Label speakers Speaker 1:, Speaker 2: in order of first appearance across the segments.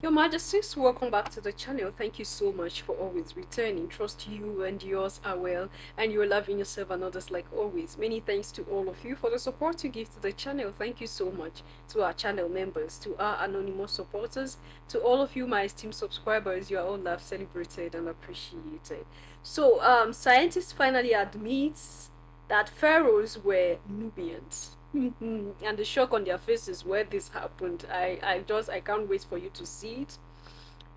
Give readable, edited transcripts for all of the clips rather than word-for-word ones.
Speaker 1: Your Majesties, welcome back to the channel. Thank you so much for always returning. Trust you and yours are well, and you're loving yourself and others like always. Many thanks to all of you for the support you give to the channel. Thank you so much to our channel members, to our anonymous supporters, to all of you, my esteemed subscribers. You are all loved, celebrated, and appreciated. So, scientists finally admits that pharaohs were Nubians. And the shock on their faces where this happened, I can't wait for you to see it.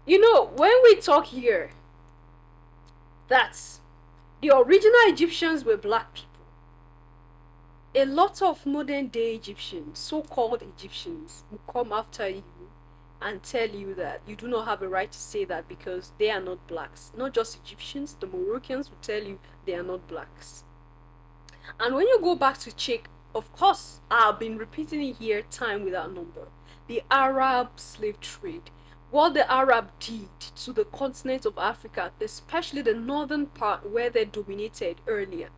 Speaker 1: You know, when we talk here that the original Egyptians were black people, a lot of modern day Egyptians, so-called Egyptians, will come after you and tell you that you do not have a right to say that because they are not blacks. Not just Egyptians, the Moroccans will tell you they are not blacks. And when you go back to check, of course, I've been repeating it here time without number. The Arab slave trade. What the Arab did to the continent of Africa, especially the northern part where they dominated earlier.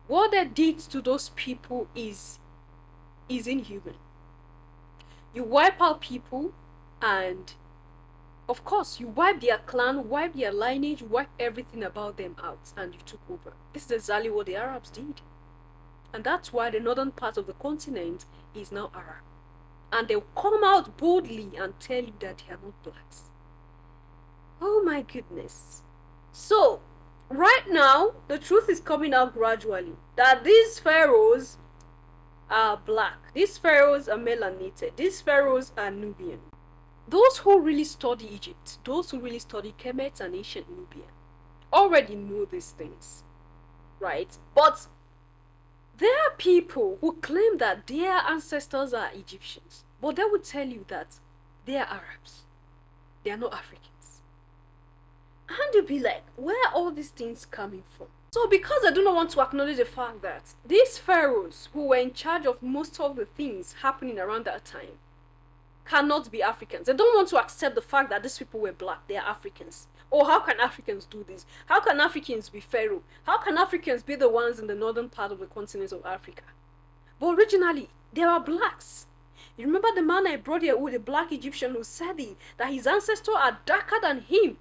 Speaker 1: What they did to those people is inhuman. You wipe out people and, of course, you wipe their clan, wipe their lineage, wipe everything about them out, and you took over. This is exactly what the Arabs did. And that's why the northern part of the continent is now Arab. And they'll come out boldly and tell you that they are not blacks. Oh my goodness. So, right now, the truth is coming out gradually that these pharaohs are black. These pharaohs are melanated. These pharaohs are Nubian. Those who really study Egypt, those who really study Kemet and ancient Nubia, already know these things, right? But there are people who claim that their ancestors are Egyptians, but they will tell you that they are Arabs. They are not Africans. And you'll be like, where are all these things coming from? So because I do not want to acknowledge the fact that these pharaohs who were in charge of most of the things happening around that time cannot be Africans. They don't want to accept the fact that these people were black. They are Africans. Or how can Africans do this? How can Africans be pharaoh? How can Africans be the ones in the northern part of the continent of Africa? But originally, they were blacks. You remember the man I brought here with the black Egyptian who said that his ancestors are darker than him.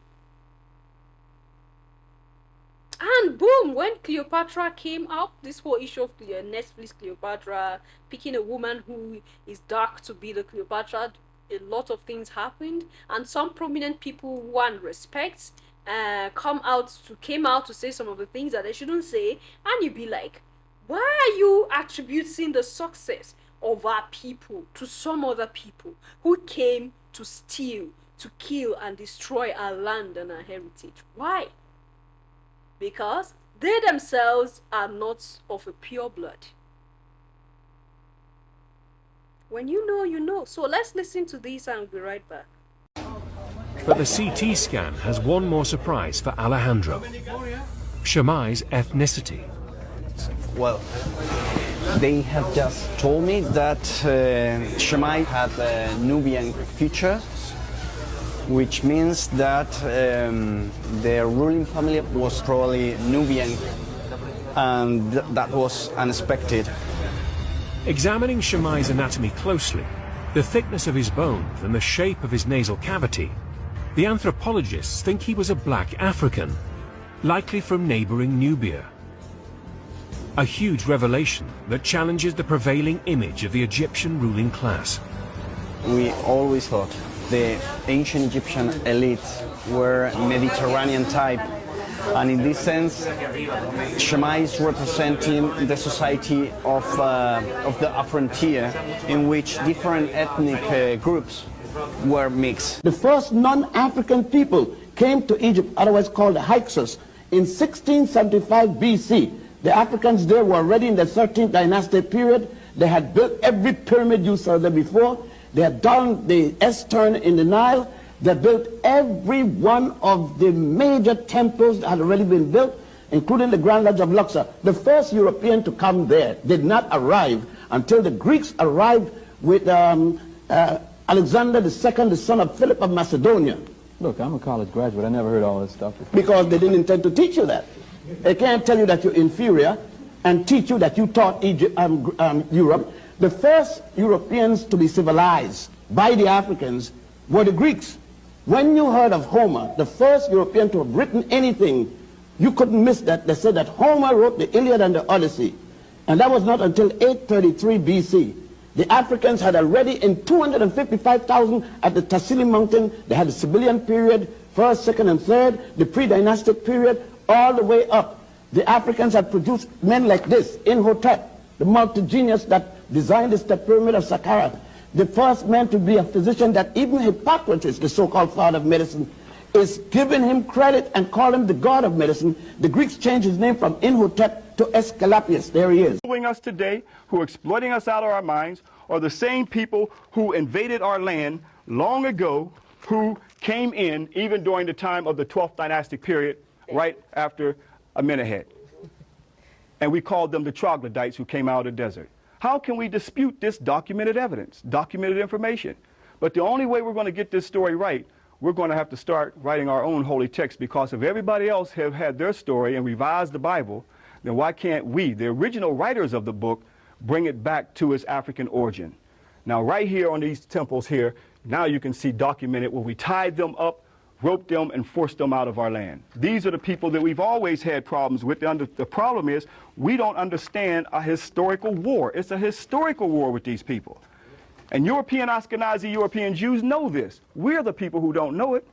Speaker 1: And boom, when Cleopatra came out, this whole issue of Netflix Cleopatra, picking a woman who is dark to be the Cleopatra, a lot of things happened, and some prominent people one respects came out to say some of the things that they shouldn't say, and you'd be like, why are you attributing the success of our people to some other people who came to steal, to kill, and destroy our land and our heritage? Why? Because they themselves are not of a pure blood. When you know, you know. So let's listen to this and we'll be right back.
Speaker 2: But the CT scan has one more surprise for Alejandro. Shammai's ethnicity.
Speaker 3: Well, they have just told me that Shammai had a Nubian feature, which means that their ruling family was probably Nubian, and that was unexpected.
Speaker 2: Examining Shammai's anatomy closely, the thickness of his bones and the shape of his nasal cavity, the anthropologists think he was a black African, likely from neighboring Nubia. A huge revelation that challenges the prevailing image of the Egyptian ruling class.
Speaker 3: We always thought the ancient Egyptian elite were Mediterranean type, and in this sense, Shammai is representing the society of the frontier, in which different ethnic groups were mixed.
Speaker 4: The first non-African people came to Egypt, otherwise called the Hyksos, in 1675 BC. The Africans there were already in the 13th dynasty period. They had built every pyramid you saw there before. They had done the S-turn in the Nile. They built every one of the major temples that had already been built, including the Grand Lodge of Luxor. The first European to come there did not arrive until the Greeks arrived with Alexander II, the son of Philip of Macedonia.
Speaker 5: Look, I'm a college graduate. I never heard all this stuff before.
Speaker 4: Because they didn't intend to teach you that. They can't tell you that you're inferior and teach you that you taught Europe. The first Europeans to be civilized by the Africans were the Greeks. When you heard of Homer, the first European to have written anything, you couldn't miss that. They said that Homer wrote the Iliad and the Odyssey. And that was not until 833 BC. The Africans had already, in 255,000 at the Tassili Mountain, they had the Sibyllian period, first, second, and third, the pre-dynastic period, all the way up. The Africans had produced men like this, Imhotep, the multi-genius that designed the step pyramid of Saqqara, the first man to be a physician that even Hippocrates, the so-called father of medicine, is giving him credit and calling him the god of medicine. The Greeks changed his name from Imhotep to Aesculapius. There he is.
Speaker 6: Us today, who are exploiting us out of our minds, are the same people who invaded our land long ago, who came in even during the time of the 12th dynastic period, right after Amenemhet. And we called them the troglodytes who came out of the desert. How can we dispute this documented evidence, documented information? But the only way we're going to get this story right, we're going to have to start writing our own holy text, because if everybody else have had their story and revised the Bible, then why can't we, the original writers of the book, bring it back to its African origin? Now, right here on these temples here, now you can see documented where we tied them up, roped them, and forced them out of our land. These are the people that we've always had problems with. The problem is we don't understand a historical war. It's a historical war with these people. And European Ashkenazi European Jews know this. We're the people who don't know it.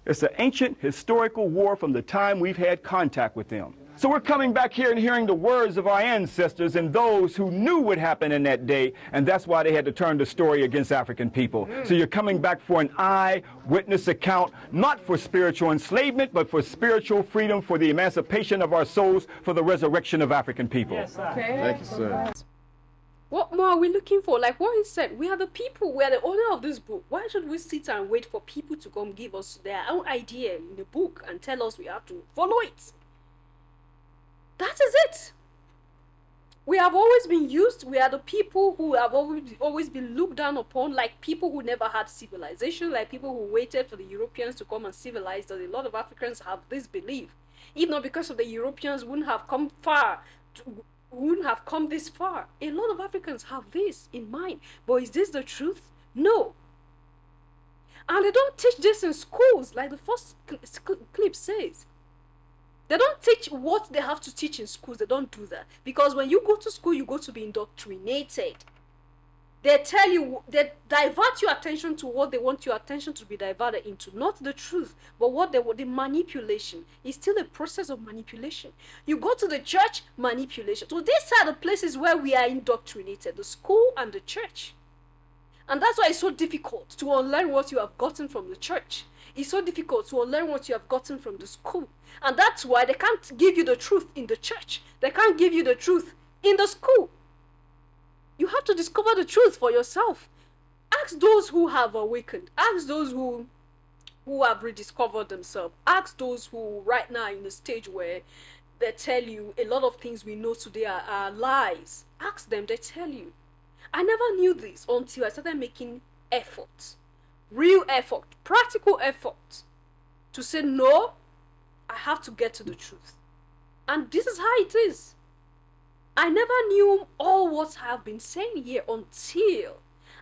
Speaker 6: It's an ancient historical war from the time we've had contact with them. So we're coming back here and hearing the words of our ancestors and those who knew what happened in that day, and that's why they had to turn the story against African people. So you're coming back for an eyewitness account, not for spiritual enslavement, but for spiritual freedom, for the emancipation of our souls, for the resurrection of African people. Yes, sir.
Speaker 1: Okay.
Speaker 6: Thank you, sir.
Speaker 1: What more are we looking for? Like what he said, we are the people, we are the owner of this book. Why should we sit and wait for people to come give us their own idea in the book and tell us we have to follow it? That is it. We have always been used. We are the people who have always been looked down upon, like people who never had civilization, like people who waited for the Europeans to come and civilize us. A lot of Africans have this belief. If not because of the Europeans, wouldn't have come this far. A lot of Africans have this in mind. But is this the truth? No. And they don't teach this in schools, like the first clip says. They don't teach what they have to teach in schools. They don't do that. Because when you go to school, you go to be indoctrinated. They tell you, they divert your attention to what they want your attention to be diverted into. Not the truth, but what the manipulation. It's still a process of manipulation. You go to the church, manipulation. So these are the places where we are indoctrinated. The school and the church. And that's why it's so difficult to unlearn what you have gotten from the church. It's so difficult to unlearn what you have gotten from the school. And that's why they can't give you the truth in the church. They can't give you the truth in the school. You have to discover the truth for yourself. Ask those who have awakened. Ask those who have rediscovered themselves. Ask those who right now are in a stage where they tell you a lot of things we know today are lies. Ask them, they tell you. I never knew this until I started making effort. Real effort, practical effort, to say no, I have to get to the truth. And this is how it is. I never knew all what I have been saying here until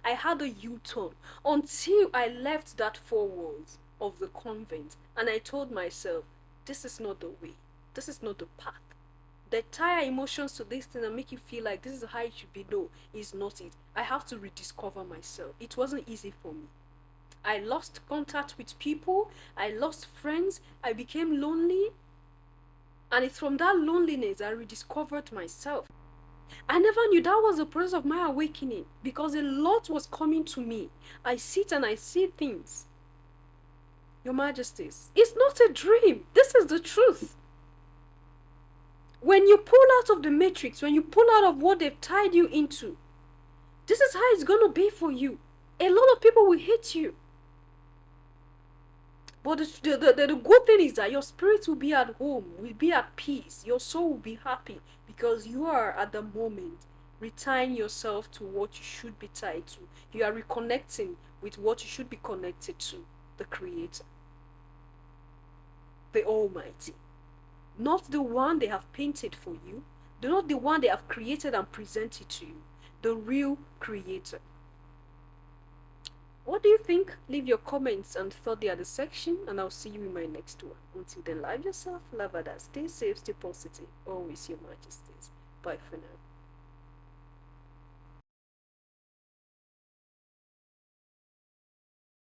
Speaker 1: I had a U-turn, until I left that four walls of the convent and I told myself, this is not the way, this is not the path. The tie emotions to this thing and make you feel like this is how it should be. No, it's not it. I have to rediscover myself. It wasn't easy for me. I lost contact with people. I lost friends. I became lonely. And it's from that loneliness I rediscovered myself. I never knew that was the process of my awakening, because a lot was coming to me. I sit and I see things. Your Majesties, it's not a dream. This is the truth. When you pull out of the matrix, when you pull out of what they've tied you into, this is how it's going to be for you. A lot of people will hate you. But the good thing is that your spirit will be at home, will be at peace. Your soul will be happy because you are at the moment retying yourself to what you should be tied to. You are reconnecting with what you should be connected to, the Creator, the Almighty. Not the one they have painted for you, not the one they have created and presented to you, the real Creator. What do you think? Leave your comments and thought at the section, and I'll see you in my next one. Until then, love yourself, love others, stay safe, stay positive. Always your majesties. Bye for now.